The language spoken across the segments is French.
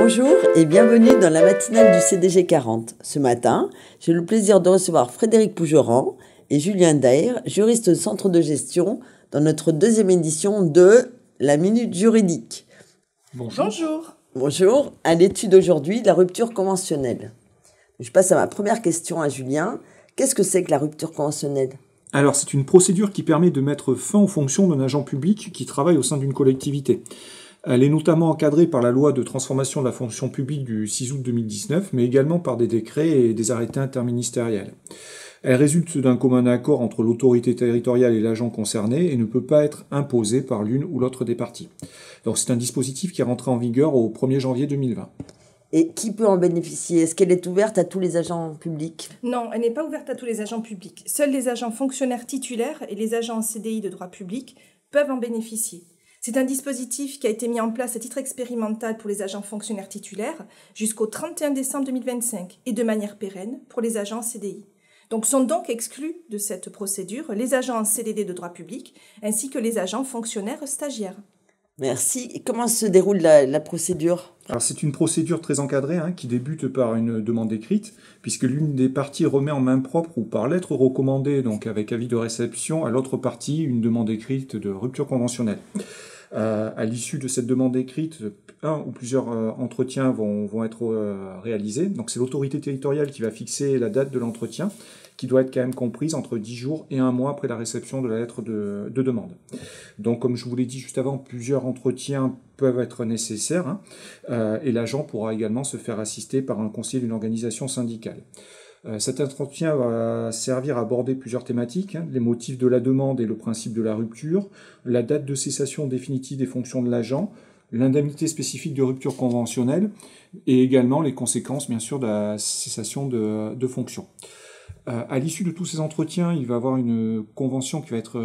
Bonjour et bienvenue dans la matinale du CDG 40. Ce matin, j'ai le plaisir de recevoir Frédéric Pougeran et Julien Dair, juristes au centre de gestion, dans notre deuxième édition de la Minute Juridique. Bonjour. Bonjour. À l'étude aujourd'hui, la rupture conventionnelle. Je passe à ma première question à Julien. Qu'est-ce que c'est que la rupture conventionnelle ? Alors, c'est une procédure qui permet de mettre fin aux fonctions d'un agent public qui travaille au sein d'une collectivité. Elle est notamment encadrée par la loi de transformation de la fonction publique du 6 août 2019, mais également par des décrets et des arrêtés interministériels. Elle résulte d'un commun accord entre l'autorité territoriale et l'agent concerné et ne peut pas être imposée par l'une ou l'autre des parties. Donc c'est un dispositif qui est rentré en vigueur au 1er janvier 2020. Et qui peut en bénéficier ? Est-ce qu'elle est ouverte à tous les agents publics ? Non, elle n'est pas ouverte à tous les agents publics. Seuls les agents fonctionnaires titulaires et les agents en CDI de droit public peuvent en bénéficier. C'est un dispositif qui a été mis en place à titre expérimental pour les agents fonctionnaires titulaires jusqu'au 31 décembre 2025 et de manière pérenne pour les agents en CDI. Sont donc exclus de cette procédure les agents en CDD de droit public ainsi que les agents fonctionnaires stagiaires. Merci. Et comment se déroule la procédure ? Alors c'est une procédure très encadrée qui débute par une demande écrite, puisque l'une des parties remet en main propre ou par lettre recommandée, donc avec avis de réception, à l'autre partie une demande écrite de rupture conventionnelle. À l'issue de cette demande écrite, un ou plusieurs entretiens vont être réalisés. Donc c'est l'autorité territoriale qui va fixer la date de l'entretien, qui doit être quand même comprise entre 10 jours et 1 mois après la réception de la lettre de demande. Donc comme je vous l'ai dit juste avant, plusieurs entretiens peuvent être nécessaires et l'agent pourra également se faire assister par un conseiller d'une organisation syndicale. Cet entretien va servir à aborder plusieurs thématiques, les motifs de la demande et le principe de la rupture, la date de cessation définitive des fonctions de l'agent, l'indemnité spécifique de rupture conventionnelle et également les conséquences, bien sûr, de la cessation de fonctions. À l'issue de tous ces entretiens, il va y avoir une convention qui va être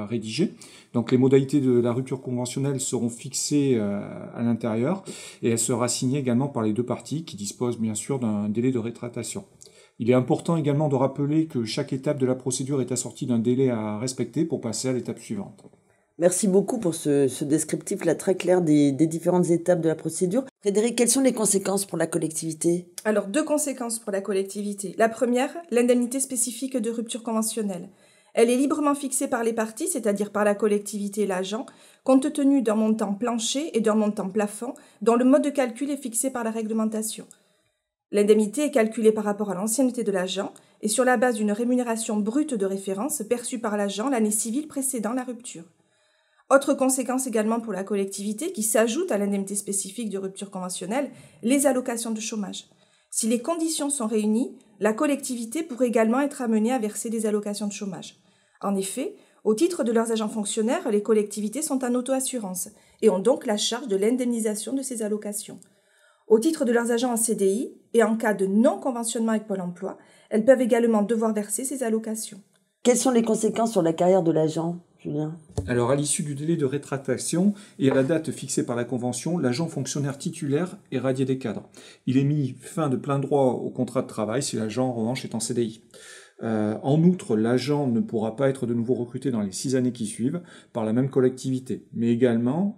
rédigée. Donc les modalités de la rupture conventionnelle seront fixées à l'intérieur et elle sera signée également par les deux parties qui disposent bien sûr d'un délai de rétractation. Il est important également de rappeler que chaque étape de la procédure est assortie d'un délai à respecter pour passer à l'étape suivante. Merci beaucoup pour ce descriptif-là très clair des différentes étapes de la procédure. Frédéric, quelles sont les conséquences pour la collectivité ? Alors, 2 conséquences pour la collectivité. La première, l'indemnité spécifique de rupture conventionnelle. Elle est librement fixée par les parties, c'est-à-dire par la collectivité et l'agent, compte tenu d'un montant plancher et d'un montant plafond, dont le mode de calcul est fixé par la réglementation. L'indemnité est calculée par rapport à l'ancienneté de l'agent et sur la base d'une rémunération brute de référence perçue par l'agent l'année civile précédant la rupture. Autre conséquence également pour la collectivité qui s'ajoute à l'indemnité spécifique de rupture conventionnelle, les allocations de chômage. Si les conditions sont réunies, la collectivité pourrait également être amenée à verser des allocations de chômage. En effet, au titre de leurs agents fonctionnaires, les collectivités sont en auto-assurance et ont donc la charge de l'indemnisation de ces allocations. Au titre de leurs agents en CDI et en cas de non-conventionnement avec Pôle emploi, elles peuvent également devoir verser ces allocations. Quelles sont les conséquences sur la carrière de l'agent, Julien ? Alors, à l'issue du délai de rétractation et à la date fixée par la Convention, l'agent fonctionnaire titulaire est radié des cadres. Il est mis fin de plein droit au contrat de travail si l'agent, en revanche, est en CDI. En outre, l'agent ne pourra pas être de nouveau recruté dans les 6 années qui suivent par la même collectivité, mais également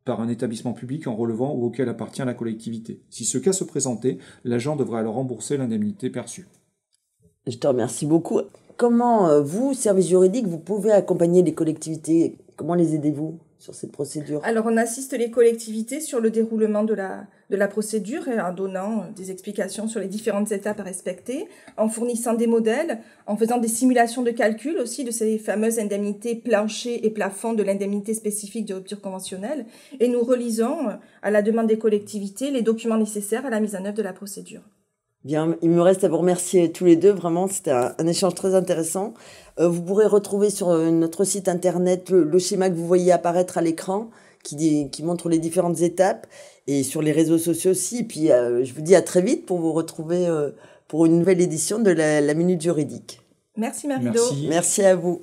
par un établissement public en relevant ou auquel appartient la collectivité. Si ce cas se présentait, l'agent devrait alors rembourser l'indemnité perçue. Je te remercie beaucoup. Comment, vous, service juridique, vous pouvez accompagner les collectivités ? Comment les aidez-vous sur cette procédure ? Alors, on assiste les collectivités sur le déroulement de la procédure en donnant des explications sur les différentes étapes à respecter, en fournissant des modèles, en faisant des simulations de calcul aussi de ces fameuses indemnités plancher et plafond de l'indemnité spécifique de rupture conventionnelle. Et nous relisons, à la demande des collectivités, les documents nécessaires à la mise en œuvre de la procédure. Bien, il me reste à vous remercier tous les deux. Vraiment, c'était un échange très intéressant. Vous pourrez retrouver sur notre site internet le schéma que vous voyez apparaître à l'écran qui montre les différentes étapes et sur les réseaux sociaux aussi. Et puis, je vous dis à très vite pour vous retrouver pour une nouvelle édition de la Minute Juridique. Merci Marie-Do. Merci à vous.